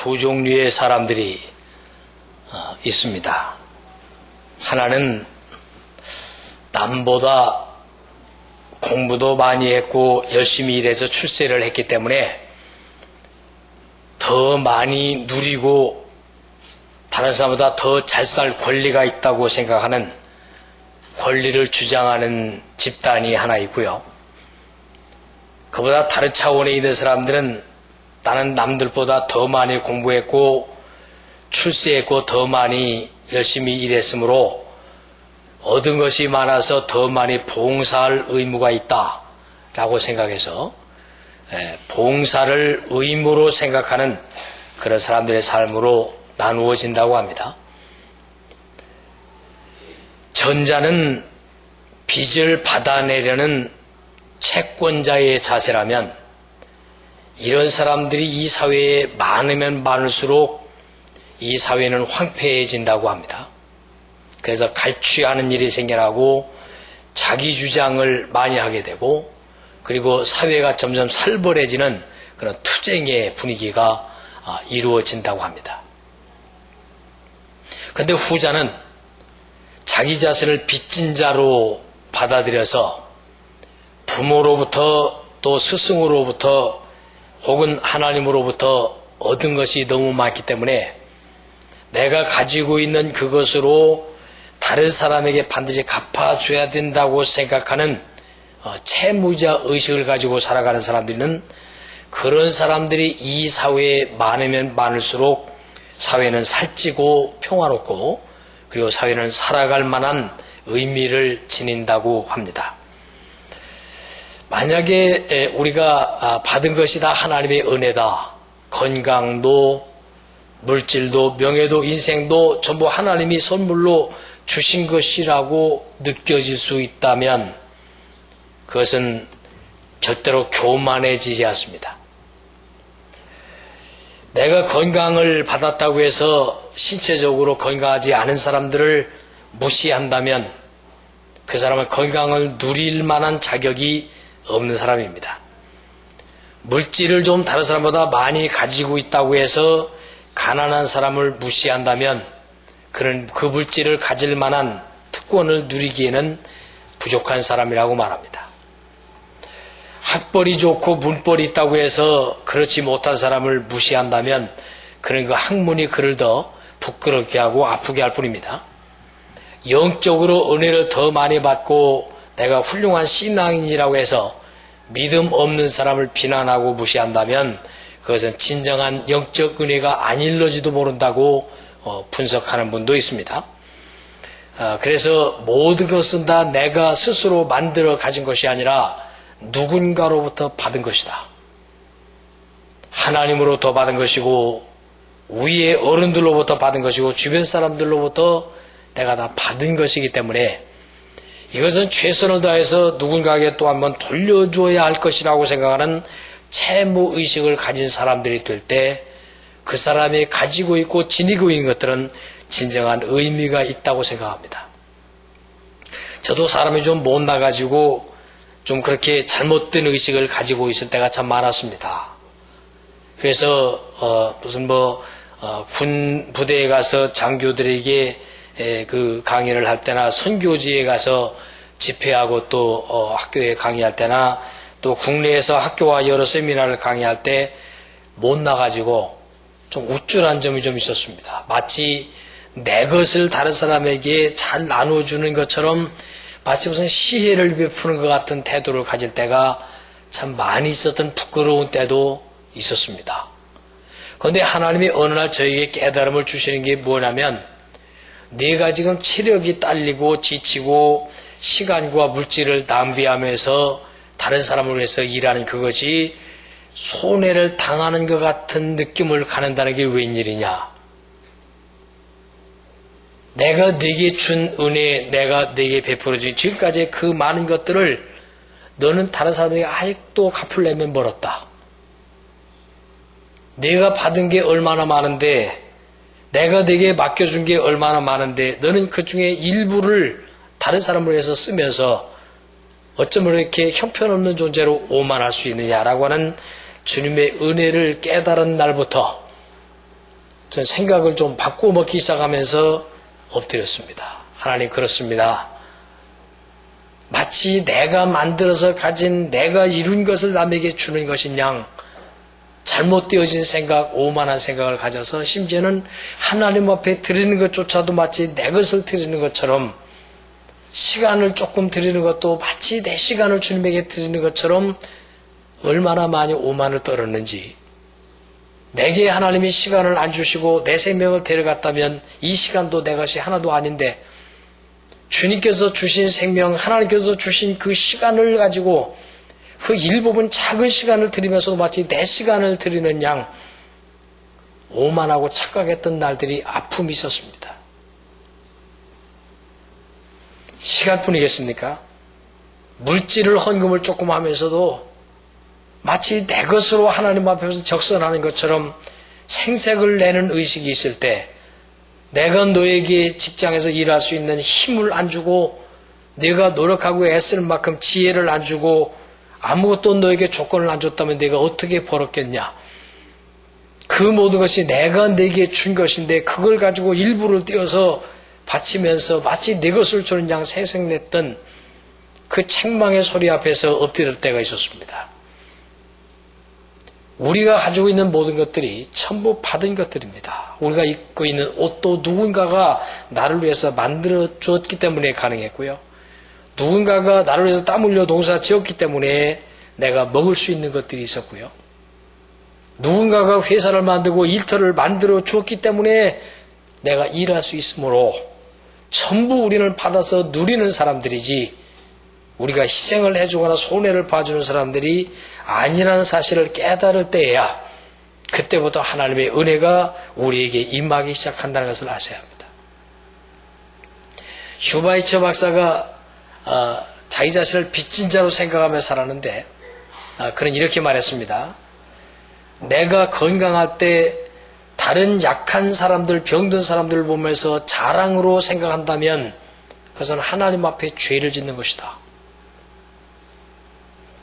두 종류의 사람들이 있습니다. 하나는 남보다 공부도 많이 했고 열심히 일해서 출세를 했기 때문에 더 많이 누리고 다른 사람보다 더 잘 살 권리가 있다고 생각하는 권리를 주장하는 집단이 하나 있고요. 그보다 다른 차원에 있는 사람들은 나는 남들보다 더 많이 공부했고 출세했고 더 많이 열심히 일했으므로 얻은 것이 많아서 더 많이 봉사할 의무가 있다라고 생각해서 봉사를 의무로 생각하는 그런 사람들의 삶으로 나누어진다고 합니다. 전자는 빚을 받아내려는 채권자의 자세라면 이런 사람들이 이 사회에 많으면 많을수록 이 사회는 황폐해진다고 합니다. 그래서 갈취하는 일이 생겨나고 자기 주장을 많이 하게 되고 그리고 사회가 점점 살벌해지는 그런 투쟁의 분위기가 이루어진다고 합니다. 그런데 후자는 자기 자신을 빚진 자로 받아들여서 부모로부터 또 스승으로부터 혹은 하나님으로부터 얻은 것이 너무 많기 때문에 내가 가지고 있는 그것으로 다른 사람에게 반드시 갚아줘야 된다고 생각하는 채무자 의식을 가지고 살아가는 사람들은 그런 사람들이 이 사회에 많으면 많을수록 사회는 살찌고 평화롭고 그리고 사회는 살아갈 만한 의미를 지닌다고 합니다. 만약에 우리가 받은 것이 다 하나님의 은혜다. 건강도 물질도 명예도 인생도 전부 하나님이 선물로 주신 것이라고 느껴질 수 있다면 그것은 절대로 교만해지지 않습니다. 내가 건강을 받았다고 해서 신체적으로 건강하지 않은 사람들을 무시한다면 그 사람은 건강을 누릴 만한 자격이 없는 사람입니다. 물질을 좀 다른 사람보다 많이 가지고 있다고 해서 가난한 사람을 무시한다면 그는 그 물질을 가질 만한 특권을 누리기에는 부족한 사람이라고 말합니다. 학벌이 좋고 문벌이 있다고 해서 그렇지 못한 사람을 무시한다면 그는 그 학문이 그를 더 부끄럽게 하고 아프게 할 뿐입니다. 영적으로 은혜를 더 많이 받고 내가 훌륭한 신앙인이라고 해서 믿음 없는 사람을 비난하고 무시한다면 그것은 진정한 영적 은혜가 아닐런지도 모른다고 분석하는 분도 있습니다. 그래서 모든 것은 다 내가 스스로 만들어 가진 것이 아니라 누군가로부터 받은 것이다. 하나님으로부터 받은 것이고 위의 어른들로부터 받은 것이고 주변 사람들로부터 내가 다 받은 것이기 때문에 이것은 최선을 다해서 누군가에게 또 한번 돌려줘야 할 것이라고 생각하는 채무의식을 가진 사람들이 될 때 그 사람이 가지고 있고 지니고 있는 것들은 진정한 의미가 있다고 생각합니다. 저도 사람이 좀 못나가지고 좀 그렇게 잘못된 의식을 가지고 있을 때가 참 많았습니다. 그래서 군 부대에 가서 장교들에게 그 강의를 할 때나 선교지에 가서 집회하고 또 학교에 강의할 때나 또 국내에서 학교와 여러 세미나를 강의할 때 못 나가지고 좀 우쭐한 점이 좀 있었습니다. 마치 내 것을 다른 사람에게 잘 나눠주는 것처럼 마치 무슨 시혜를 베푸는 것 같은 태도를 가질 때가 참 많이 있었던 부끄러운 때도 있었습니다. 그런데 하나님이 어느 날 저에게 깨달음을 주시는 게 뭐냐면 내가 지금 체력이 딸리고 지치고 시간과 물질을 낭비하면서 다른 사람을 위해서 일하는 그것이 손해를 당하는 것 같은 느낌을 갖는다는 게 웬일이냐. 내가 네게 준 은혜, 내가 네게 베풀어준 지금까지 그 많은 것들을 너는 다른 사람에게 아직도 갚으려면 멀었다. 내가 받은 게 얼마나 많은데 내가 네게 맡겨준 게 얼마나 많은데 너는 그 중에 일부를 다른 사람을 위해서 쓰면서 어쩌면 이렇게 형편없는 존재로 오만할 수 있느냐라고 하는 주님의 은혜를 깨달은 날부터 전 생각을 좀 바꾸어 먹기 시작하면서 엎드렸습니다. 하나님, 그렇습니다. 마치 내가 만들어서 가진, 내가 이룬 것을 남에게 주는 것인 양 잘못되어진 생각, 오만한 생각을 가져서 심지어는 하나님 앞에 드리는 것조차도 마치 내 것을 드리는 것처럼, 시간을 조금 드리는 것도 마치 내 시간을 주님에게 드리는 것처럼 얼마나 많이 오만을 떨었는지, 내게 하나님이 시간을 안 주시고 내 생명을 데려갔다면 이 시간도 내 것이 하나도 아닌데, 주님께서 주신 생명, 하나님께서 주신 그 시간을 가지고 그 일부분 작은 시간을 드리면서도 마치 내 시간을 드리는 양 오만하고 착각했던 날들이 아픔이 있었습니다. 시간뿐이겠습니까? 물질을 헌금을 조금 하면서도 마치 내 것으로 하나님 앞에서 적선하는 것처럼 생색을 내는 의식이 있을 때, 내가 너에게 직장에서 일할 수 있는 힘을 안 주고, 내가 노력하고 애쓸 만큼 지혜를 안 주고, 아무것도 너에게 조건을 안 줬다면 내가 어떻게 벌었겠냐. 그 모든 것이 내가 내게 준 것인데 그걸 가지고 일부를 떼어서 바치면서 마치 내 것을 주는 양 생색냈던 그 책망의 소리 앞에서 엎드릴 때가 있었습니다. 우리가 가지고 있는 모든 것들이 전부 받은 것들입니다. 우리가 입고 있는 옷도 누군가가 나를 위해서 만들어 주었기 때문에 가능했고요. 누군가가 나를 위해서 땀 흘려 농사 지었기 때문에 내가 먹을 수 있는 것들이 있었고요. 누군가가 회사를 만들고 일터를 만들어 주었기 때문에 내가 일할 수 있으므로 전부 우리는 받아서 누리는 사람들이지, 우리가 희생을 해주거나 손해를 봐주는 사람들이 아니라는 사실을 깨달을 때에야 그때부터 하나님의 은혜가 우리에게 임하기 시작한다는 것을 아셔야 합니다. 슈바이처 박사가 자기 자신을 빚진 자로 생각하며 살았는데, 그는 이렇게 말했습니다. 내가 건강할 때 다른 약한 사람들, 병든 사람들을 보면서 자랑으로 생각한다면 그것은 하나님 앞에 죄를 짓는 것이다.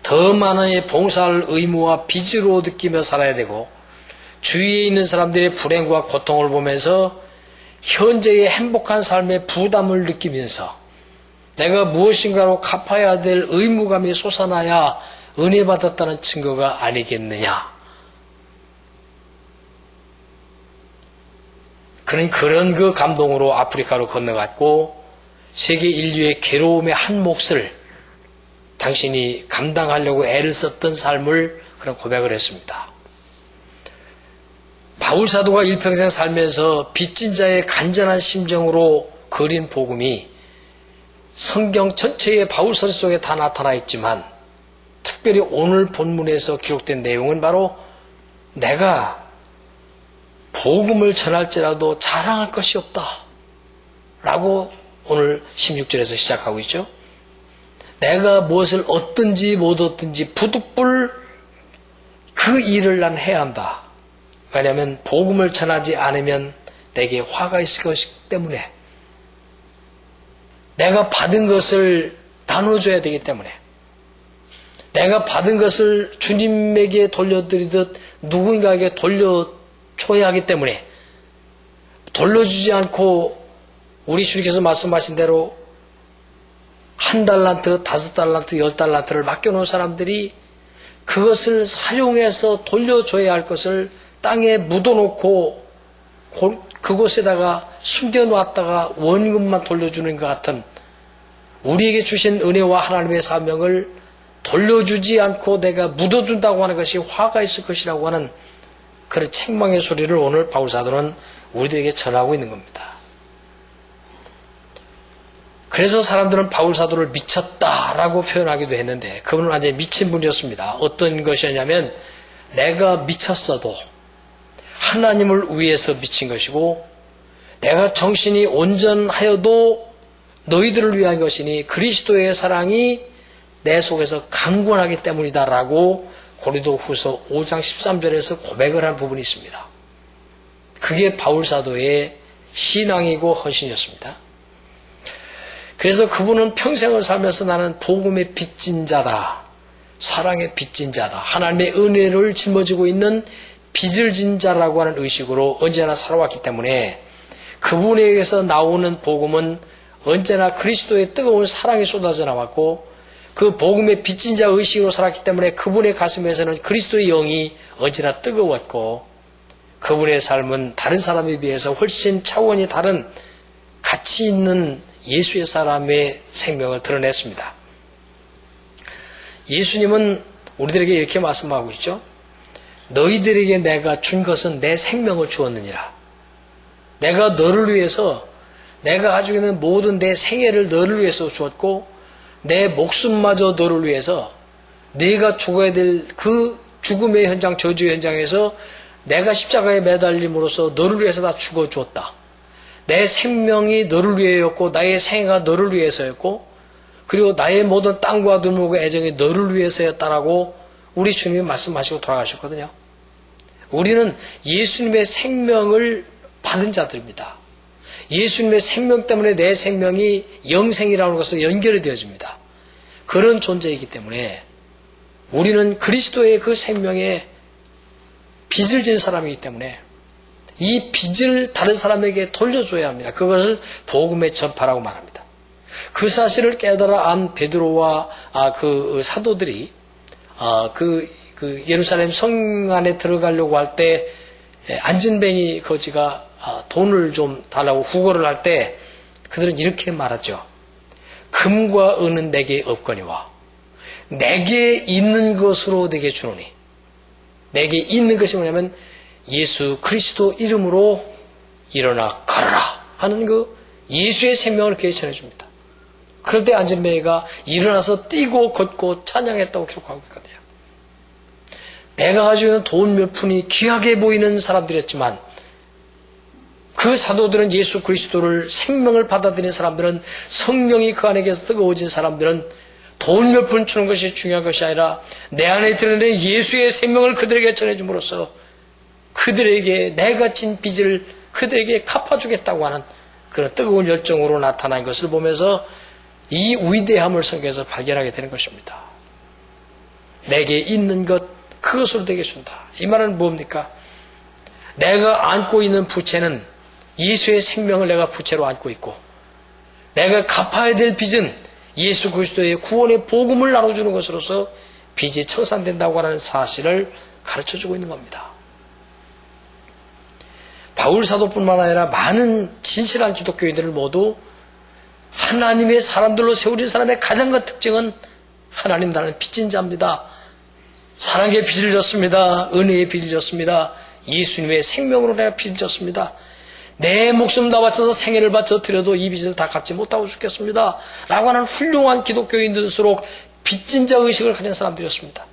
더 많은 봉사할 의무와 빚으로 느끼며 살아야 되고, 주위에 있는 사람들의 불행과 고통을 보면서 현재의 행복한 삶의 부담을 느끼면서 내가 무엇인가로 갚아야 될 의무감이 솟아나야 은혜 받았다는 증거가 아니겠느냐. 그는 그런 그 감동으로 아프리카로 건너갔고, 세계 인류의 괴로움의 한 몫을 당신이 감당하려고 애를 썼던 삶을 그런 고백을 했습니다. 바울 사도가 일평생 살면서 빚진 자의 간절한 심정으로 그린 복음이 성경 전체의 바울서 속에 다 나타나 있지만, 특별히 오늘 본문에서 기록된 내용은 바로 내가 복음을 전할지라도 자랑할 것이 없다 라고 오늘 16절에서 시작하고 있죠. 내가 무엇을 얻든지 못 얻든지 부득불 그 일을 난 해야 한다. 왜냐하면 복음을 전하지 않으면 내게 화가 있을 것이기 때문에, 내가 받은 것을 나눠줘야 되기 때문에, 내가 받은 것을 주님에게 돌려드리듯 누군가에게 돌려줘야 하기 때문에, 돌려주지 않고 우리 주님께서 말씀하신 대로 1달란트, 5달란트, 10달란트를 맡겨놓은 사람들이 그것을 사용해서 돌려줘야 할 것을 땅에 묻어놓고 그곳에다가 숨겨놓았다가 원금만 돌려주는 것 같은, 우리에게 주신 은혜와 하나님의 사명을 돌려주지 않고 내가 묻어둔다고 하는 것이 화가 있을 것이라고 하는 그런 책망의 소리를 오늘 바울사도는 우리들에게 전하고 있는 겁니다. 그래서 사람들은 바울사도를 미쳤다라고 표현하기도 했는데, 그분은 완전히 미친 분이었습니다. 어떤 것이었냐면, 내가 미쳤어도 하나님을 위해서 미친 것이고, 내가 정신이 온전하여도 너희들을 위한 것이니 그리스도의 사랑이 내 속에서 강권하기 때문이다라고 고린도후서 5장 13절에서 고백을 한 부분이 있습니다. 그게 바울사도의 신앙이고 헌신이었습니다. 그래서 그분은 평생을 살면서 나는 복음의 빚진 자다, 사랑의 빚진 자다, 하나님의 은혜를 짊어지고 있는 빚을 진 자라고 하는 의식으로 언제나 살아왔기 때문에 그분에게서 나오는 복음은 언제나 그리스도의 뜨거운 사랑이 쏟아져 나왔고 그 복음의 빚진 자 의식으로 살았기 때문에 그분의 가슴에서는 그리스도의 영이 언제나 뜨거웠고 그분의 삶은 다른 사람에 비해서 훨씬 차원이 다른 가치 있는 예수의 사람의 생명을 드러냈습니다. 예수님은 우리들에게 이렇게 말씀하고 있죠. 너희들에게 내가 준 것은 내 생명을 주었느니라. 내가 너를 위해서 내가 가지고 있는 모든 내 생애를 너를 위해서 주었고 내 목숨마저 너를 위해서 네가 죽어야 될 그 죽음의 현장, 저주의 현장에서 내가 십자가에 매달림으로써 너를 위해서 다 죽어주었다. 내 생명이 너를 위해였고 나의 생애가 너를 위해서였고 그리고 나의 모든 땅과 눈물과 애정이 너를 위해서였다라고 우리 주님이 말씀하시고 돌아가셨거든요. 우리는 예수님의 생명을 받은 자들입니다. 예수님의 생명 때문에 내 생명이 영생이라는 것으로 연결이 되어집니다. 그런 존재이기 때문에 우리는 그리스도의 그 생명에 빚을 진 사람이기 때문에 이 빚을 다른 사람에게 돌려줘야 합니다. 그것을 복음의 전파라고 말합니다. 그 사실을 깨달아 안 베드로와 그 사도들이 그 예루살렘 성 안에 들어가려고 할 때 안진뱅이 거지가 돈을 좀 달라고 후거를 할 때 그들은 이렇게 말하죠. 금과 은은 내게 없거니와 내게 있는 것으로 내게 주노니. 내게 있는 것이 뭐냐면 예수 그리스도 이름으로 일어나 걸어라 하는 그 예수의 생명을 그에게 전해줍니다. 그럴 때 안진뱅이가 일어나서 뛰고 걷고 찬양했다고 기록하고 있거든요. 내가 가지고 있는 돈 몇 푼이 귀하게 보이는 사람들이었지만 그 사도들은 예수 그리스도를 생명을 받아들인 사람들은 성령이 그 안에게서 뜨거워진 사람들은 돈 몇 푼 주는 것이 중요한 것이 아니라 내 안에 드러낸 예수의 생명을 그들에게 전해줌으로써 그들에게 내가 진 빚을 그들에게 갚아주겠다고 하는 그런 뜨거운 열정으로 나타난 것을 보면서 이 위대함을 성경에서 발견하게 되는 것입니다. 내게 있는 것 그것으로 내게 준다. 이 말은 뭡니까? 내가 안고 있는 부채는 예수의 생명을 내가 부채로 안고 있고 내가 갚아야 될 빚은 예수 그리스도의 구원의 복음을 나눠주는 것으로서 빚이 청산된다고 하는 사실을 가르쳐주고 있는 겁니다. 바울 사도뿐만 아니라 많은 진실한 기독교인들을 모두 하나님의 사람들로 세우신 사람의 가장 큰 특징은 하나님 나라는 빚진 자입니다. 사랑의 빚을 졌습니다. 은혜의 빚을 졌습니다. 예수님의 생명으로 내가 빚을 졌습니다. 내 목숨 다 바쳐서 생애를 바쳐 드려도 이 빚을 다 갚지 못하고 죽겠습니다. 라고 하는 훌륭한 기독교인들일수록 빚진 자 의식을 가진 사람들이었습니다.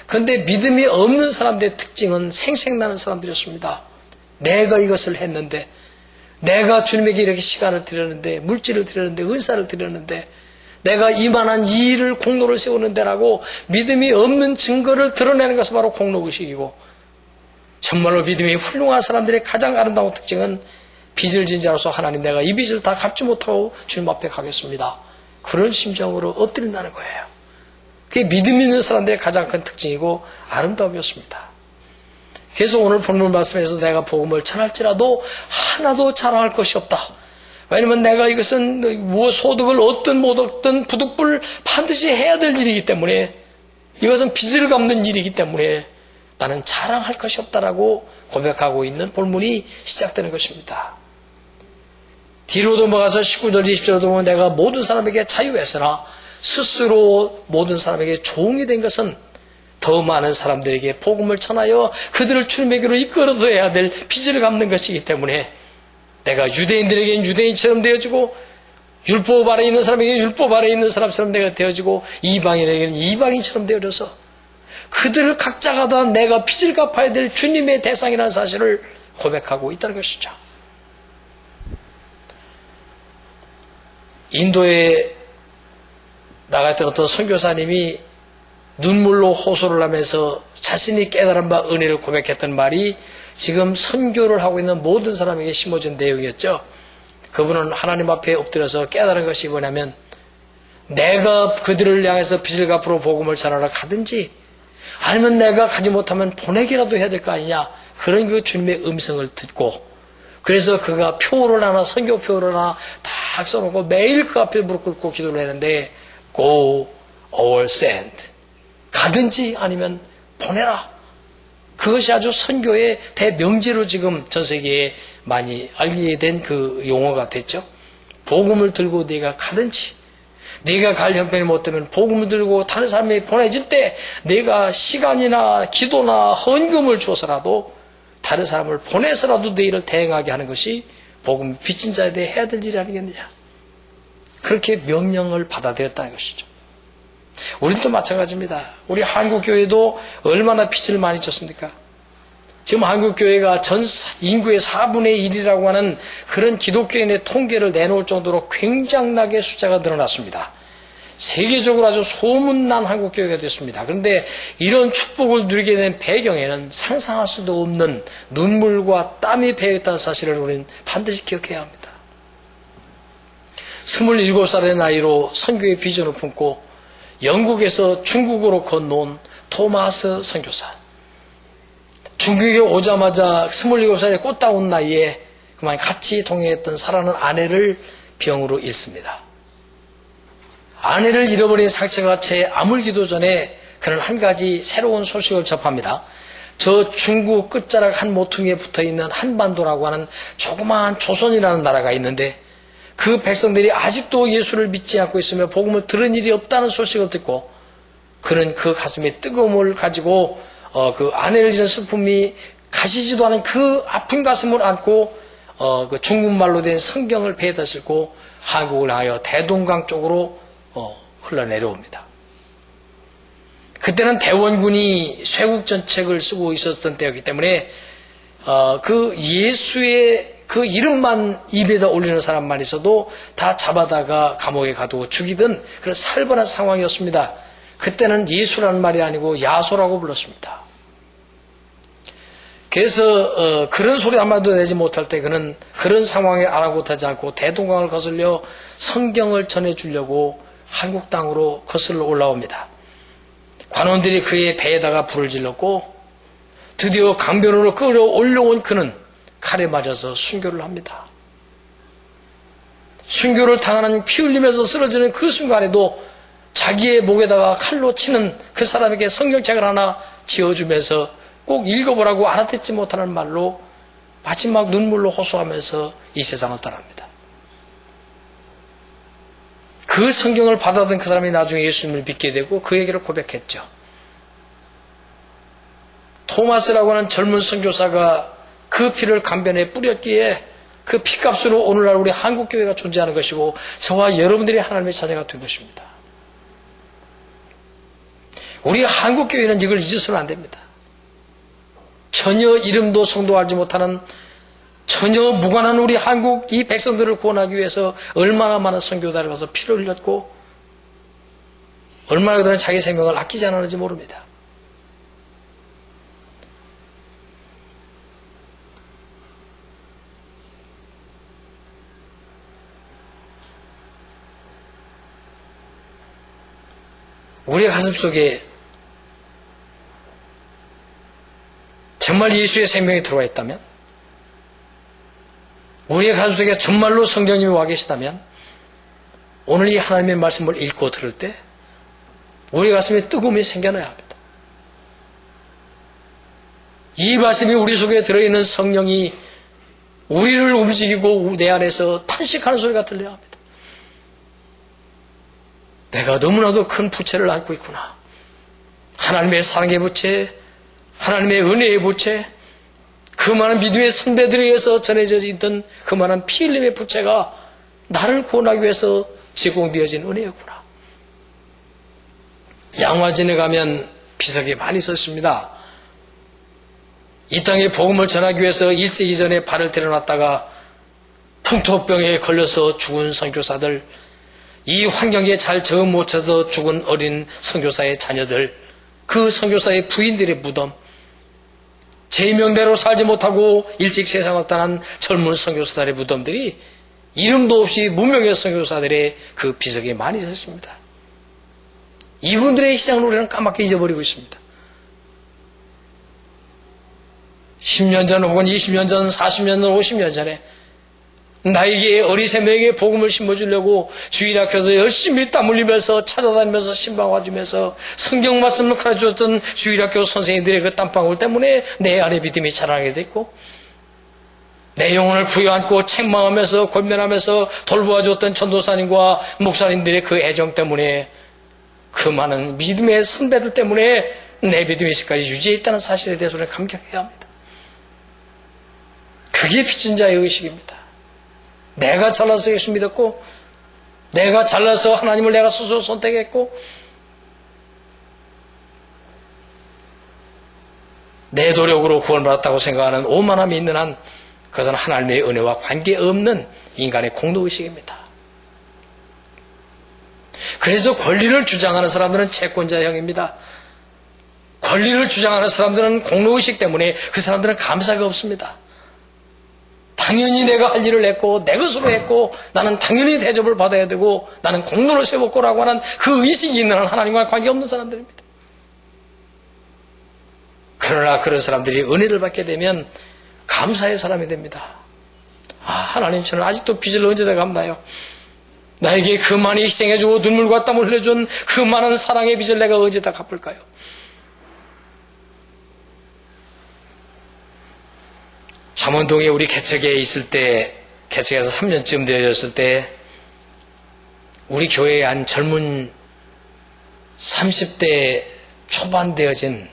그런데 믿음이 없는 사람들의 특징은 생색나는 사람들이었습니다. 내가 이것을 했는데 내가 주님에게 이렇게 시간을 드렸는데 물질을 드렸는데 은사를 드렸는데 내가 이만한 이 일을 공로를 세우는데라고 믿음이 없는 증거를 드러내는 것이 바로 공로의식이고 정말로 믿음이 훌륭한 사람들의 가장 아름다운 특징은 빚을 진 자로서 하나님 내가 이 빚을 다 갚지 못하고 주님 앞에 가겠습니다. 그런 심정으로 엎드린다는 거예요. 그게 믿음 있는 사람들의 가장 큰 특징이고 아름다움이었습니다. 그래서 오늘 본문 말씀에서 내가 복음을 전할지라도 하나도 자랑할 것이 없다. 왜냐면 내가 이것은 무엇 소득을 얻든 못 얻든 부득불 반드시 해야 될 일이기 때문에 이것은 빚을 갚는 일이기 때문에 나는 자랑할 것이 없다라고 고백하고 있는 본문이 시작되는 것입니다. 뒤로 넘어가서 19절 20절로 보면 내가 모든 사람에게 자유했으나 스스로 모든 사람에게 종이 된 것은 더 많은 사람들에게 복음을 전하여 그들을 주님에게로 이끌어둬야 될 빚을 갚는 것이기 때문에 내가 유대인들에게는 유대인처럼 되어지고 율법 아래 있는 사람에게 율법 아래 있는 사람처럼 내가 되어지고 이방인에게는 이방인처럼 되어져서 그들을 각자가 다 내가 빚을 갚아야 될 주님의 대상이라는 사실을 고백하고 있다는 것이죠. 인도에 나갔던 어떤 선교사님이 눈물로 호소를 하면서 자신이 깨달은 바 은혜를 고백했던 말이 지금 선교를 하고 있는 모든 사람에게 심어진 내용이었죠. 그분은 하나님 앞에 엎드려서 깨달은 것이 뭐냐면 내가 그들을 향해서 빚을 갚으러 복음을 전하러 가든지 아니면 내가 가지 못하면 보내기라도 해야 될 거 아니냐. 그런 그 주님의 음성을 듣고, 그래서 그가 표를 하나, 선교표를 하나 딱 써놓고 매일 그 앞에 무릎 꿇고 기도를 했는데, Go or send. 가든지 아니면 보내라. 그것이 아주 선교의 대명제로 지금 전 세계에 많이 알게 된 그 용어가 됐죠. 복음을 들고 네가 가든지, 네가 갈 형편이 못 되면 복음을 들고 다른 사람에게 보내질 때 네가 시간이나 기도나 헌금을 줘서라도 다른 사람을 보내서라도 내 일을 대행하게 하는 것이 복음 빚진 자에 대해 해야 될 일이 아니겠느냐. 그렇게 명령을 받아들였다는 것이죠. 우리도 마찬가지입니다. 우리 한국교회도 얼마나 빚을 많이 졌습니까? 지금 한국교회가 전 인구의 4분의 1이라고 하는 그런 기독교인의 통계를 내놓을 정도로 굉장하게 숫자가 늘어났습니다. 세계적으로 아주 소문난 한국교회가 됐습니다. 그런데 이런 축복을 누리게 된 배경에는 상상할 수도 없는 눈물과 땀이 배었다는 사실을 우리는 반드시 기억해야 합니다. 27살의 나이로 선교의 비전을 품고 영국에서 중국으로 건너온 토마스 선교사. 중국에 오자마자 27살의 꽃다운 나이에 그만 같이 동행했던 사랑하는 아내를 병으로 잃습니다. 아내를 잃어버린 상처가 채 아물기도 전에 그는 한 가지 새로운 소식을 접합니다. 저 중국 끝자락 한 모퉁이에 붙어있는 한반도라고 하는 조그마한 조선이라는 나라가 있는데 그 백성들이 아직도 예수를 믿지 않고 있으며 복음을 들은 일이 없다는 소식을 듣고 그는 그 가슴에 뜨거움을 가지고 그 아내를 잃은 슬픔이 가시지도 않은 그 아픈 가슴을 안고 그 중국말로 된 성경을 배에다 싣고 한국을 향하여 대동강 쪽으로 흘러내려옵니다. 그때는 대원군이 쇄국전책을 쓰고 있었던 때였기 때문에 그 예수의 그 이름만 입에다 올리는 사람만 있어도 다 잡아다가 감옥에 가두고 죽이던 그런 살벌한 상황이었습니다. 그때는 예수라는 말이 아니고 야소라고 불렀습니다. 그래서 그런 소리 한마디도 내지 못할 때 그는 그런 상황에 아랑곳하지 않고 대동강을 거슬려 성경을 전해주려고 한국 땅으로 거슬러 올라옵니다. 관원들이 그의 배에다가 불을 질렀고 드디어 강변으로 끌어올려온 그는 칼에 맞아서 순교를 합니다. 순교를 당하는 피 흘리면서 쓰러지는 그 순간에도 자기의 목에다가 칼로 치는 그 사람에게 성경책을 하나 지어주면서 꼭 읽어보라고 알아듣지 못하는 말로 마지막 눈물로 호소하면서 이 세상을 떠납니다. 그 성경을 받아든 그 사람이 나중에 예수님을 믿게 되고 그에게를 고백했죠. 토마스라고 하는 젊은 선교사가 그 피를 강변에 뿌렸기에 그 피값으로 오늘날 우리 한국교회가 존재하는 것이고 저와 여러분들이 하나님의 자녀가 된 것입니다. 우리 한국교회는 이걸 잊어서는 안 됩니다. 전혀 이름도 성도 알지 못하는 전혀 무관한 우리 한국 이 백성들을 구원하기 위해서 얼마나 많은 선교사를 가서 피를 흘렸고 얼마나 그들은 자기 생명을 아끼지 않았는지 모릅니다. 우리의 가슴 속에 정말 예수의 생명이 들어와 있다면, 우리의 가슴 속에 정말로 성령님이 와 계시다면 오늘 이 하나님의 말씀을 읽고 들을 때 우리 가슴에 뜨거움이 생겨나야 합니다. 이 말씀이 우리 속에 들어있는 성령이 우리를 움직이고 내 안에서 탄식하는 소리가 들려야 합니다. 내가 너무나도 큰 부채를 안고 있구나. 하나님의 사랑의 부채, 하나님의 은혜의 부채, 그 많은 믿음의 선배들에 의해서 전해져 있던 그 많은 피 흘림의 부채가 나를 구원하기 위해서 제공되어진 은혜였구나. 양화진에 가면 비석이 많이 섰습니다. 이 땅에 복음을 전하기 위해서 1세기 전에 발을 들여놨다가 풍토병에 걸려서 죽은 선교사들, 이 환경에 잘 적응 못해서 죽은 어린 선교사의 자녀들, 그 선교사의 부인들의 무덤, 제명대로 살지 못하고 일찍 세상을 떠난 젊은 선교사들의 무덤들이 이름도 없이 무명의 선교사들의 그 비석에 많이 섰습니다. 이분들의 희생을 우리는 까맣게 잊어버리고 있습니다. 10년 전 혹은 20년 전, 40년 전, 50년 전에 나에게 어리새매에게 복음을 심어주려고 주일학교에서 열심히 땀 흘리면서 찾아다니면서 신방 와주면서 성경 말씀을 가르쳐줬던 주일학교 선생님들의 그 땀방울 때문에 내 안에 믿음이 자라나게 됐고, 내 영혼을 부여안고 책망하면서 권면하면서 돌보아줬던 전도사님과 목사님들의 그 애정 때문에, 그 많은 믿음의 선배들 때문에 내 믿음이 지금까지 유지해 있다는 사실에 대해서 우리는 감격해야 합니다. 그게 빚진 자의 의식입니다. 내가 잘나서 예수 믿었고, 내가 잘나서 하나님을 내가 스스로 선택했고, 내 노력으로 구원받았다고 생각하는 오만함이 있는 한, 그것은 하나님의 은혜와 관계없는 인간의 공로의식입니다. 그래서 권리를 주장하는 사람들은 채권자형입니다. 권리를 주장하는 사람들은 공로의식 때문에 그 사람들은 감사가 없습니다. 당연히 내가 할 일을 했고 내 것으로 했고 나는 당연히 대접을 받아야 되고 나는 공로를 세웠고라고 하는 그 의식이 있는 한 하나님과 관계없는 사람들입니다. 그러나 그런 사람들이 은혜를 받게 되면 감사의 사람이 됩니다. 아, 하나님, 저는 아직도 빚을 언제 다 갚나요? 나에게 그 많이 희생해주고 눈물과 땀을 흘려준 그 많은 사랑의 빚을 내가 언제 다 갚을까요? 잠원동에 우리 개척에 있을 때, 개척에서 3년쯤 되어졌을 때 우리 교회에 한 젊은 30대 초반 되어진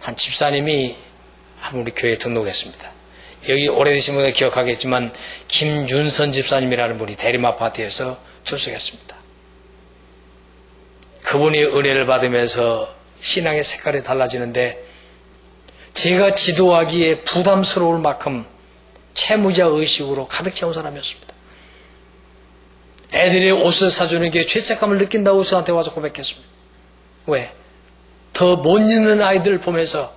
한 집사님이 우리 교회에 등록했습니다. 여기 오래되신 분은 기억하겠지만 김윤선 집사님이라는 분이 대림아파트에서 출석했습니다. 그분이 은혜를 받으면서 신앙의 색깔이 달라지는데, 제가 지도하기에 부담스러울 만큼 채무자 의식으로 가득 채운 사람이었습니다. 애들이 옷을 사주는 게 죄책감을 느낀다고 저한테 와서 고백했습니다. 왜? 더 못 입는 아이들을 보면서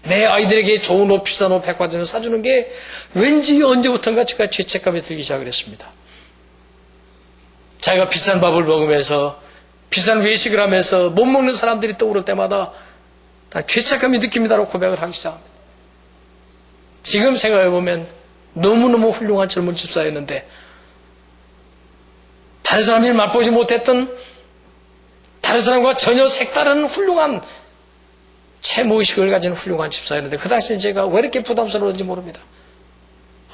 내 아이들에게 좋은 옷, 비싼 옷, 백화점을 사주는 게 왠지 언제부턴가 제가 죄책감이 들기 시작을 했습니다. 자기가 비싼 밥을 먹으면서 비싼 외식을 하면서 못 먹는 사람들이 떠오를 때마다 다 죄책감이 느낍니다라고 고백을 하기 시작합니다. 지금 생각해보면 너무너무 훌륭한 젊은 집사였는데, 다른 사람이 맛보지 못했던, 다른 사람과 전혀 색다른 훌륭한 채무의식을 가진 훌륭한 집사였는데, 그 당시에 제가 왜 이렇게 부담스러운지 모릅니다.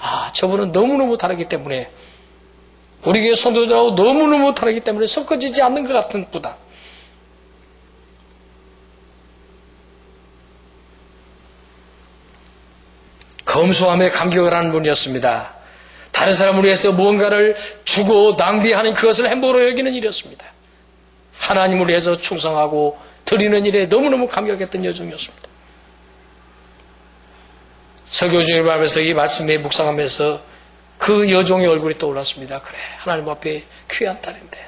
아, 저분은 너무너무 다르기 때문에, 우리 교회 성도들하고 너무너무 다르기 때문에 섞어지지 않는 것 같은 부담. 검소함에 감격을 하는 분이었습니다. 다른 사람을 위해서 무언가를 주고 낭비하는 그것을 행복으로 여기는 일이었습니다. 하나님을 위해서 충성하고 드리는 일에 너무너무 감격했던 여종이었습니다. 설교 중에 말하면서 이 말씀에 묵상하면서 그 여종의 얼굴이 떠올랐습니다. 그래, 하나님 앞에 귀한 딸인데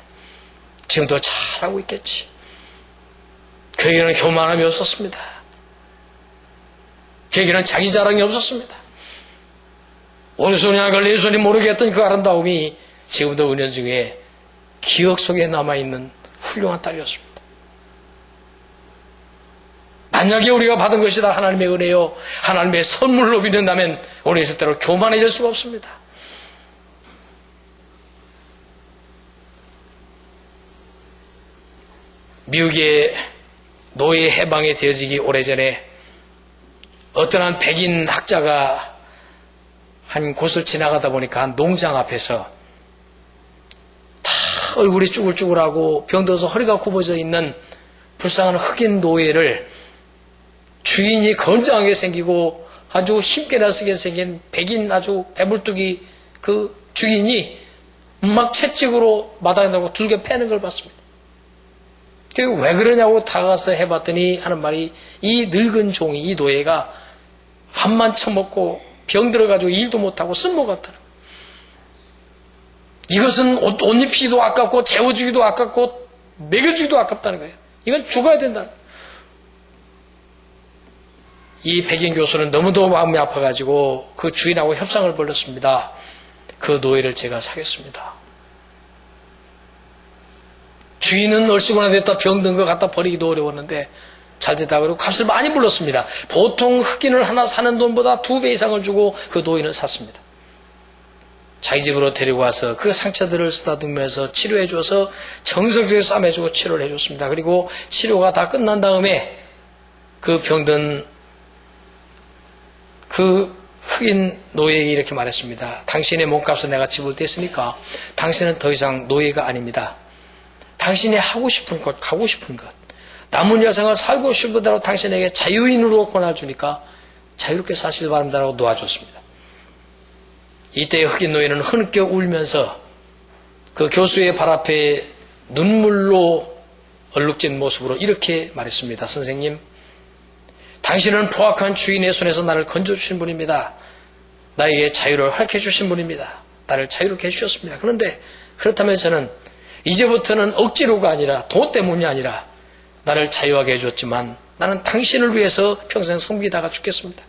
지금도 잘하고 있겠지. 그에게는 교만함이 없었습니다. 그에게는 자기 자랑이 없었습니다. 오른손이나 왼손이 모르겠던 그 아름다움이 지금도 은연중에 기억 속에 남아있는 훌륭한 딸이었습니다. 만약에 우리가 받은 것이 다 하나님의 은혜요, 하나님의 선물로 믿는다면 우리는 절대로 교만해질 수가 없습니다. 미국의 노예 해방이 되어지기 오래전에 어떤 한 백인 학자가 한 곳을 지나가다 보니까 한 농장 앞에서 다 얼굴이 쭈글쭈글하고 병들어서 허리가 굽어져 있는 불쌍한 흑인 노예를 주인이 건장하게 생기고 아주 힘께 나서게 생긴 백인 아주 배불뚝이 그 주인이 막 채찍으로 마당에 놓고 들겨 패는 걸 봤습니다. 왜 그러냐고 다가가서 해봤더니 하는 말이, 이 늙은 종이, 이 노예가 밥만 처먹고 병들어가지고 일도 못하고 쓴모 같더라. 이것은 옷 입히기도 아깝고 재워주기도 아깝고 먹여주기도 아깝다는 거예요. 이건 죽어야 된다. 이 백인 교수는 너무도 마음이 아파가지고 그 주인하고 협상을 벌였습니다. 그 노예를 제가 사겠습니다. 주인은 얼씨구나 됐다 병든 거 갖다 버리기도 어려웠는데 잘 됐다 그러고 값을 많이 불렀습니다. 보통 흑인을 하나 사는 돈보다 2배 이상을 주고 그 노인을 샀습니다. 자기 집으로 데리고 와서 그 상처들을 쓰다듬으면서 치료해 줘서 정성스럽게 싸매주고 치료를 해줬습니다. 그리고 치료가 다 끝난 다음에 그 병든 그 흑인 노예에게 이렇게 말했습니다. 당신의 몸값을 내가 지불했으니까 당신은 더 이상 노예가 아닙니다. 당신이 하고 싶은 것, 가고 싶은 것, 남은 여생을 살고 싶은 대로 당신에게 자유인으로 권해주니까 자유롭게 사시길 바랍니다라고 놓아줬습니다. 이때 흑인 노예는 흐느껴 울면서 그 교수의 발 앞에 눈물로 얼룩진 모습으로 이렇게 말했습니다. 선생님, 당신은 포악한 주인의 손에서 나를 건져주신 분입니다. 나에게 자유를 허락해 주신 분입니다. 나를 자유롭게 해주셨습니다. 그런데 그렇다면 저는 이제부터는 억지로가 아니라 돈 때문이 아니라 나를 자유하게 해줬지만 나는 당신을 위해서 평생 섬기다가 죽겠습니다.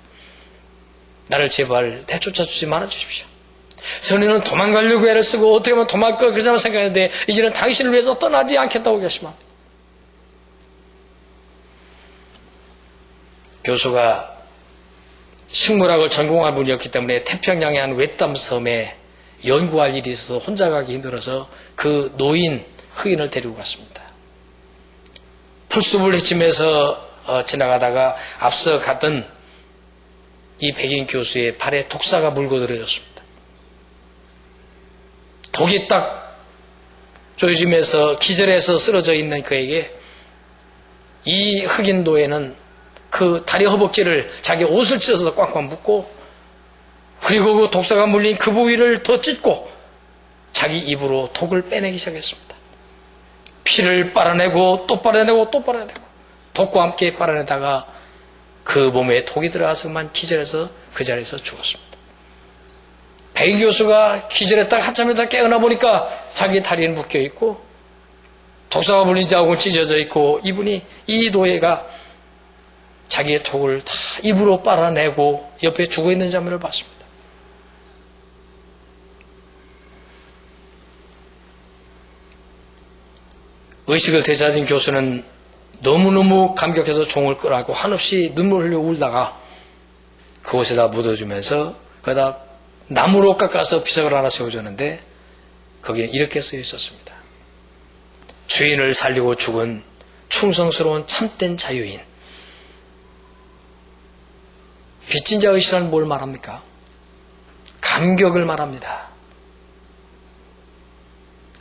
나를 제발 내쫓아주지 말아주십시오. 전에는 도망가려고 애를 쓰고 어떻게 하면 도망가 그러자만 생각했는데 이제는 당신을 위해서 떠나지 않겠다고 결심합니다. 교수가 식물학을 전공한 분이었기 때문에 태평양의 한 외딴 섬에 연구할 일이 있어서 혼자 가기 힘들어서 그 노인 흑인을 데리고 갔습니다. 풀숲을 헤치면서 지나가다가 앞서 갔던 이 백인 교수의 발에 독사가 물고 들어졌습니다. 독이 딱 조여지면서 기절해서 쓰러져 있는 그에게 이 흑인 노예는 그 다리 허벅지를 자기 옷을 찢어서 꽉꽉 묶고 그리고 그 독사가 물린 그 부위를 더 찢고 자기 입으로 독을 빼내기 시작했습니다. 피를 빨아내고 또 빨아내고 또 빨아내고 독과 함께 빨아내다가 그 몸에 독이 들어가서 그만 기절해서 그 자리에서 죽었습니다. 백인 교수가 기절했다가 한참 있다가 깨어나 보니까 자기 다리는 묶여있고 독사가 물린 자국은 찢어져 있고 이 노예가 자기의 독을 다 입으로 빨아내고 옆에 죽어있는 장면을 봤습니다. 의식을 되찾은 교수는 너무너무 감격해서 종을 끄라고 한없이 눈물 흘려 울다가 그곳에다 묻어주면서 거기다 나무로 깎아서 비석을 하나 세워줬는데 거기에 이렇게 쓰여 있었습니다. 주인을 살리고 죽은 충성스러운 참된 자유인. 빚진 자 의식이란 뭘 말합니까? 감격을 말합니다.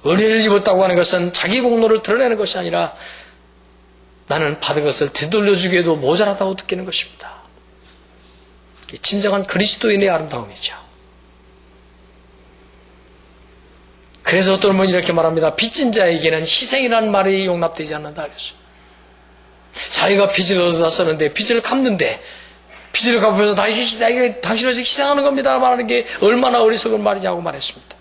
은혜를 입었다고 하는 것은 자기 공로를 드러내는 것이 아니라 나는 받은 것을 되돌려주기에도 모자라다고 느끼는 것입니다. 진정한 그리스도인의 아름다움이죠. 그래서 어떤 분이 이렇게 말합니다. 빚진 자에게는 희생이라는 말이 용납되지 않는다 그랬어요. 자기가 빚을 얻어다 썼는데 빚을 갚는데 빚을 갚으면서 나에게 당신을 희생하는 겁니다 말하는 게 얼마나 어리석은 말이냐고 말했습니다.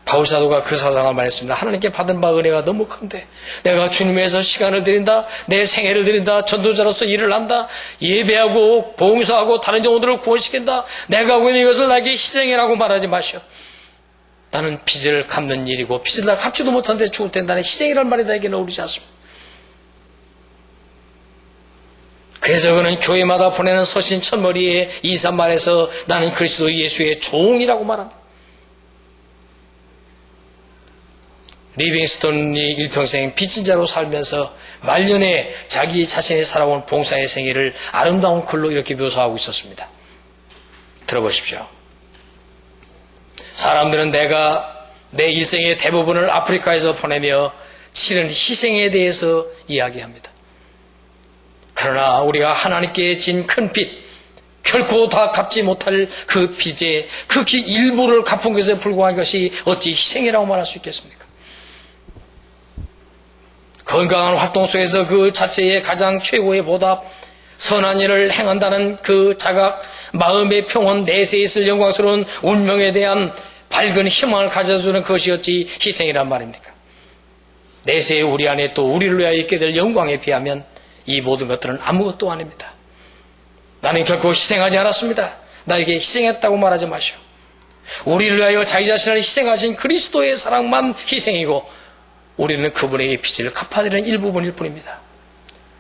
바울사도가 그 사상을 말했습니다. 하나님께 받은 바 은혜가 너무 큰데 내가 주님 위해서 시간을 드린다, 내 생애를 드린다, 전도자로서 일을 한다, 예배하고 봉사하고 다른 영혼들을 구원시킨다, 내가 하고 있는 이것을 나에게 희생이라고 말하지 마시오. 나는 빚을 갚는 일이고 빚을 다 갚지도 못하는데 죽을 때 나는 희생이라는 말이 나에게는 어울리지 않습니다. 그래서 그는 교회마다 보내는 서신 첫머리에 이사말에서 나는 그리스도 예수의 종이라고 말합니다. 리빙스톤이 일평생 빚진 자로 살면서 말년에 자기 자신이 살아온 봉사의 생애를 아름다운 글로 이렇게 묘사하고 있었습니다. 들어보십시오. 사람들은 내가 내 일생의 대부분을 아프리카에서 보내며 치른 희생에 대해서 이야기합니다. 그러나 우리가 하나님께 진 큰 빚, 결코 다 갚지 못할 그 빚의 극히 일부를 갚은 것에 불과한 것이 어찌 희생이라고 말할 수 있겠습니까? 건강한 활동 속에서 그 자체의 가장 최고의 보답, 선한 일을 행한다는 그 자각, 마음의 평온, 내세에 있을 영광스러운 운명에 대한 밝은 희망을 가져주는 것이 어찌 희생이란 말입니까? 내세에 우리 안에 또 우리를 위하여 있게 될 영광에 비하면 이 모든 것들은 아무것도 아닙니다. 나는 결코 희생하지 않았습니다. 나에게 희생했다고 말하지 마시오. 우리를 위하여 자기 자신을 희생하신 그리스도의 사랑만 희생이고 우리는 그분에게 빚을 갚아드리는 일부분일 뿐입니다.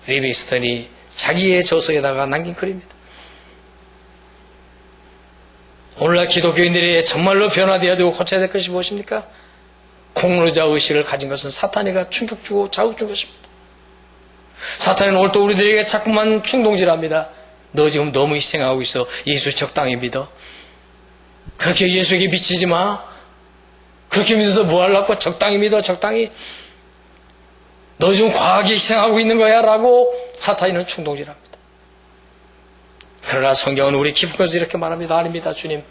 리빙스턴이 자기의 저서에다가 남긴 글입니다. 오늘날 기독교인들이 정말로 변화되어야 되고 고쳐야 될 것이 무엇입니까? 공로자 의식을 가진 것은 사탄이가 충격 주고 자극 준 것입니다. 사탄은 오늘 또 우리들에게 자꾸만 충동질합니다. 너 지금 너무 희생하고 있어. 예수 적당히 믿어. 그렇게 예수에게 미치지 마. 그렇게 믿어서 뭐 하려고? 적당히 믿어. 적당히. 너 지금 과하게 희생하고 있는 거야 라고 사탄이는 충동질합니다. 그러나 성경은 우리 깊은 곳에서 이렇게 말합니다. 아닙니다. 주님,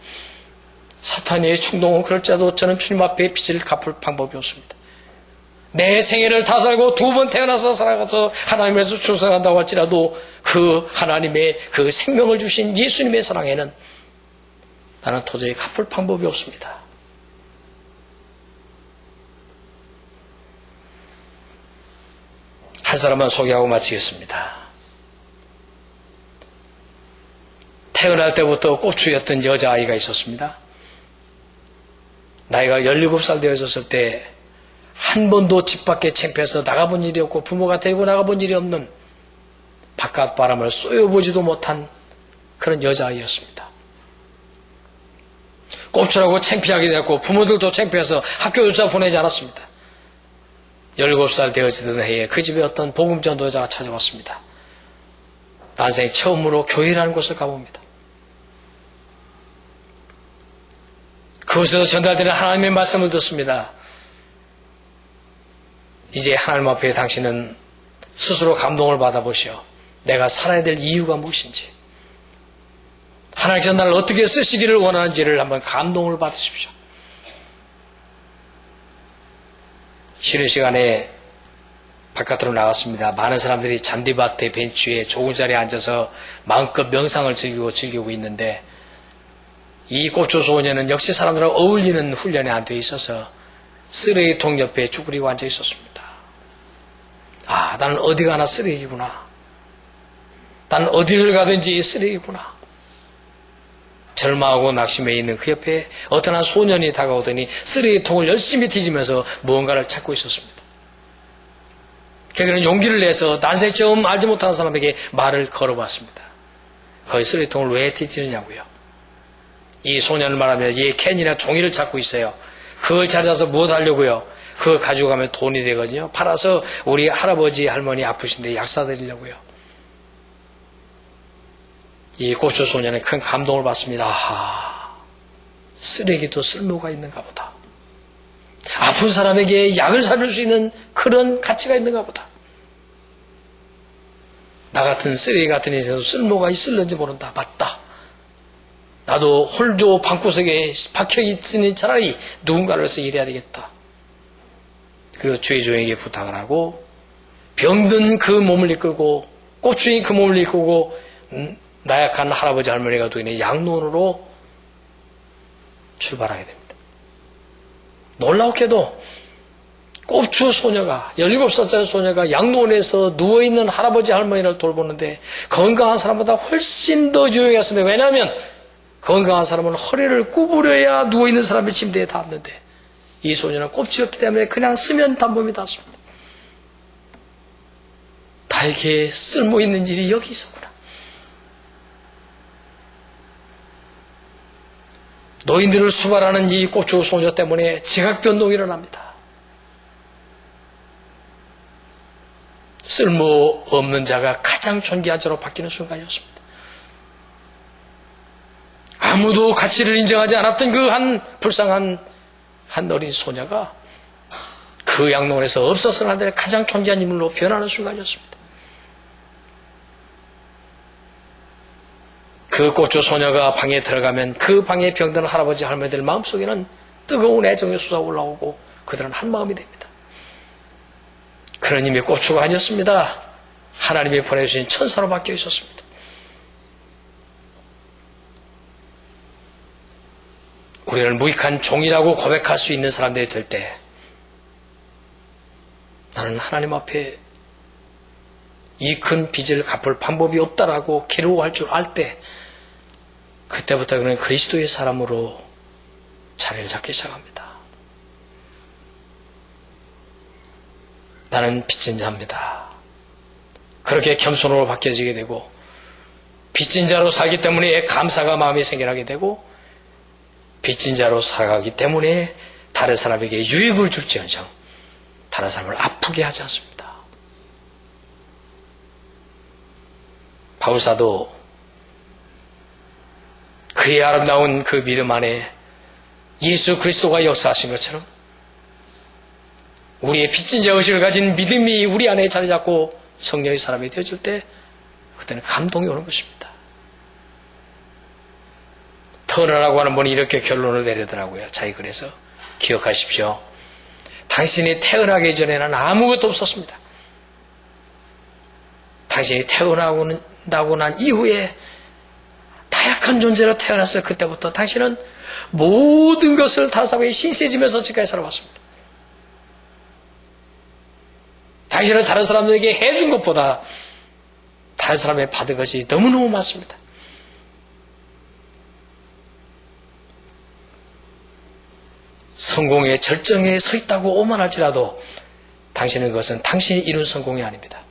사탄의 충동은 그럴지라도 저는 주님 앞에 빚을 갚을 방법이 없습니다. 내 생애를 다 살고 두 번 태어나서 살아가서 하나님에서 출생한다고 할지라도 그 하나님의 그 생명을 주신 예수님의 사랑에는 나는 도저히 갚을 방법이 없습니다. 한 사람만 소개하고 마치겠습니다. 태어날 때부터 꼬추였던 여자아이가 있었습니다. 나이가 17살 되어졌을 때 한 번도 집 밖에 창피해서 나가본 일이 없고 부모가 데리고 나가본 일이 없는 바깥 바람을 쏘여보지도 못한 그런 여자아이였습니다. 꼬추라고 창피하게 되었고 부모들도 창피해서 학교조차 보내지 않았습니다. 17살 되어지던 해에 그 집에 어떤 복음 전도자가 찾아왔습니다. 난생 처음으로 교회라는 곳을 가봅니다. 그곳에서 전달되는 하나님의 말씀을 듣습니다. 이제 하나님 앞에 당신은 스스로 감동을 받아보시오. 내가 살아야 될 이유가 무엇인지, 하나님께서 나를 어떻게 쓰시기를 원하는지를 한번 감동을 받으십시오. 쉬는 시간에 바깥으로 나갔습니다. 많은 사람들이 잔디밭에 벤치에 좋은 자리에 앉아서 마음껏 명상을 즐기고 있는데 이 꼬추 소년은 역시 사람들하고 어울리는 훈련에 안 돼 있어서 쓰레기통 옆에 쭈그리고 앉아 있었습니다. 아, 나는 어디 가나 쓰레기구나. 나는 어디를 가든지 쓰레기구나. 절망하고 낙심해 있는 그 옆에 어떤 한 소년이 다가오더니 쓰레기통을 열심히 뒤지면서 무언가를 찾고 있었습니다. 그는 용기를 내서 난생 처음 알지 못하는 사람에게 말을 걸어봤습니다. 거기 쓰레기통을 왜 뒤지느냐고요. 이 소년을 말하면 이 캔이나 종이를 찾고 있어요. 그걸 찾아서 무엇 하려고요? 그걸 가지고 가면 돈이 되거든요. 팔아서 우리 할아버지 할머니 아프신데 약 사드리려고요. 이 고추 소년은 큰 감동을 받습니다. 아하, 쓰레기도 쓸모가 있는가 보다. 아픈 사람에게 약을 사줄 수 있는 그런 가치가 있는가 보다. 나 같은 쓰레기 같은 인생도 쓸모가 있을는지 모른다. 맞다. 나도 홀조 방구석에 박혀있으니 차라리 누군가를 위해서 일해야 되겠다. 그리고 주의 종에게 부탁을 하고 병든 그 몸을 이끌고 꼬추인 그 몸을 이끌고 나약한 할아버지 할머니가 두고 있는 양론으로 출발하게 됩니다. 놀랍게도 꼬추 소녀가 17살짜리 소녀가 양론에서 누워있는 할아버지 할머니를 돌보는데 건강한 사람보다 훨씬 더 유용했습니다. 왜냐하면 건강한 사람은 허리를 구부려야 누워있는 사람의 침대에 닿는데 이 소녀는 꼽치였기 때문에 그냥 쓰면 단범이 닿습니다. 나에게 쓸모있는 일이 여기 있었구나. 노인들을 수발하는 이 고추 소녀 때문에 지각변동이 일어납니다. 쓸모없는 자가 가장 존귀한 자로 바뀌는 순간이었습니다. 아무도 가치를 인정하지 않았던 그 한 불쌍한 한 어린 소녀가 그 양론에서 없어서는 안 될 가장 존귀한 인물로 변하는 순간이었습니다. 그 고추 소녀가 방에 들어가면 그 방에 병든 할아버지 할머니들 마음속에는 뜨거운 애정이 쏟아 올라오고 그들은 한 마음이 됩니다. 그런 힘이 고추가 아니었습니다. 하나님이 보내주신 천사로 바뀌어 있었습니다. 우리는 무익한 종이라고 고백할 수 있는 사람들이 될 때 나는 하나님 앞에 이 큰 빚을 갚을 방법이 없다라고 괴로워할 줄 알 때 그때부터 그는 그리스도의 사람으로 자리를 잡기 시작합니다. 나는 빚진 자입니다. 그렇게 겸손으로 바뀌어지게 되고, 빚진 자로 살기 때문에 감사가 마음에 생겨나게 되고, 빚진 자로 살아가기 때문에 다른 사람에게 유익을 줄지언정 다른 사람을 아프게 하지 않습니다. 바울사도 그의 아름다운 그 믿음 안에 예수 그리스도가 역사하신 것처럼 우리의 빚진 자 의식을 가진 믿음이 우리 안에 자리 잡고 성령의 사람이 되어질 때 그때는 감동이 오는 것입니다. 터너라고 하는 분이 이렇게 결론을 내리더라고요. 자기 글에서 기억하십시오. 당신이 태어나기 전에는 아무것도 없었습니다. 당신이 태어나고 난 이후에 다약한 존재로 태어났어요. 그때부터 당신은 모든 것을 다른 사람에게 신세지면서 지금까지 살아왔습니다. 당신은 다른 사람들에게 해준 것보다 다른 사람에게 받은 것이 너무너무 많습니다. 성공의 절정에 서 있다고 오만할지라도 당신은 그것은 당신이 이룬 성공이 아닙니다.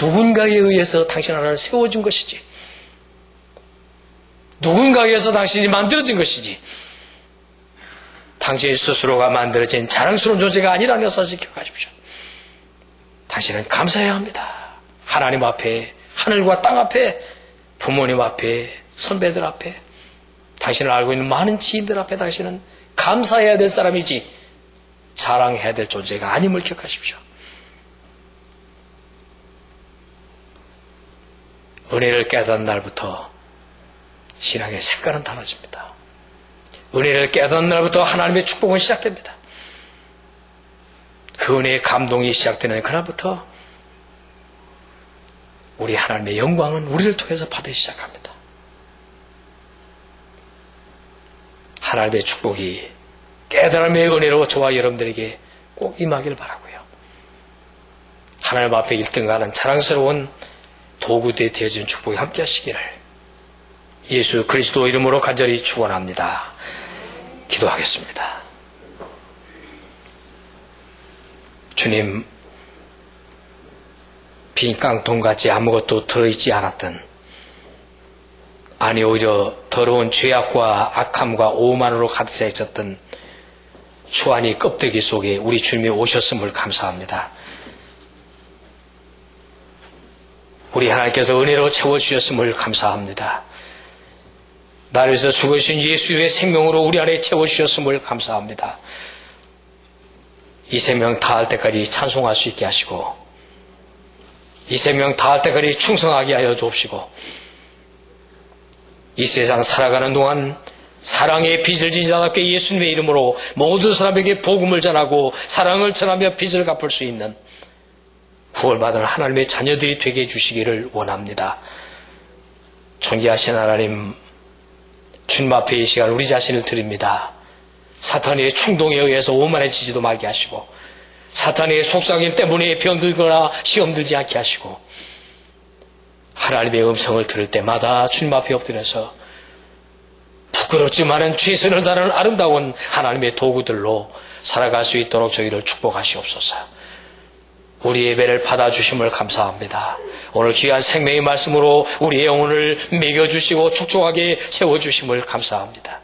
누군가에 의해서 당신 하나를 세워준 것이지, 누군가에 의해서 당신이 만들어진 것이지, 당신 스스로가 만들어진 자랑스러운 존재가 아니라는 사실 기억하십시오. 당신은 감사해야 합니다. 하나님 앞에, 하늘과 땅 앞에, 부모님 앞에, 선배들 앞에, 당신을 알고 있는 많은 지인들 앞에 당신은 감사해야 될 사람이지 자랑해야 될 존재가 아님을 기억하십시오. 은혜를 깨닫는 날부터 신앙의 색깔은 달라집니다. 은혜를 깨닫는 날부터 하나님의 축복은 시작됩니다. 그 은혜의 감동이 시작되는 그날부터 우리 하나님의 영광은 우리를 통해서 받기 시작합니다. 하나님의 축복이 깨달음의 은혜로 저와 여러분들에게 꼭 임하기를 바라고요. 하나님 앞에 1등가는 자랑스러운 도구대 되어진 축복이 함께 하시기를 예수 그리스도 이름으로 간절히 축원합니다. 기도하겠습니다. 주님, 빈 깡통같이 아무것도 들어있지 않았던, 아니 오히려 더러운 죄악과 악함과 오만으로 가득 차 있었던 추한이 껍데기 속에 우리 주님이 오셨음을 감사합니다. 우리 하나님께서 은혜로 채워주셨음을 감사합니다. 나를 위해서 죽으신 예수의 생명으로 우리 안에 채워주셨음을 감사합니다. 이 생명 다할 때까지 찬송할 수 있게 하시고, 이 생명 다할 때까지 충성하게 하여 주옵시고, 이 세상 살아가는 동안 사랑의 빚을 진 자답게 예수님의 이름으로 모든 사람에게 복음을 전하고 사랑을 전하며 빚을 갚을 수 있는 구원받은 하나님의 자녀들이 되게 해주시기를 원합니다. 존귀하신 하나님, 주님 앞에 이 시간 우리 자신을 드립니다. 사탄의 충동에 의해서 오만해지지도 말게 하시고, 사탄의 속삭임 때문에 병들거나 시험 들지 않게 하시고, 하나님의 음성을 들을 때마다 주님 앞에 엎드려서 부끄럽지만은 최선을 다하는 아름다운 하나님의 도구들로 살아갈 수 있도록 저희를 축복하시옵소서. 우리 예배를 받아주심을 감사합니다. 오늘 귀한 생명의 말씀으로 우리의 영혼을 먹여주시고 촉촉하게 채워주심을 감사합니다.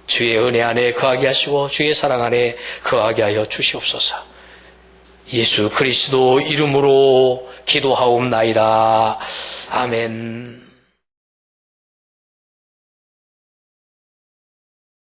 주의 은혜 안에 거하게 하시고 주의 사랑 안에 거하게 하여 주시옵소서. 예수 그리스도 이름으로 기도하옵나이다. 아멘.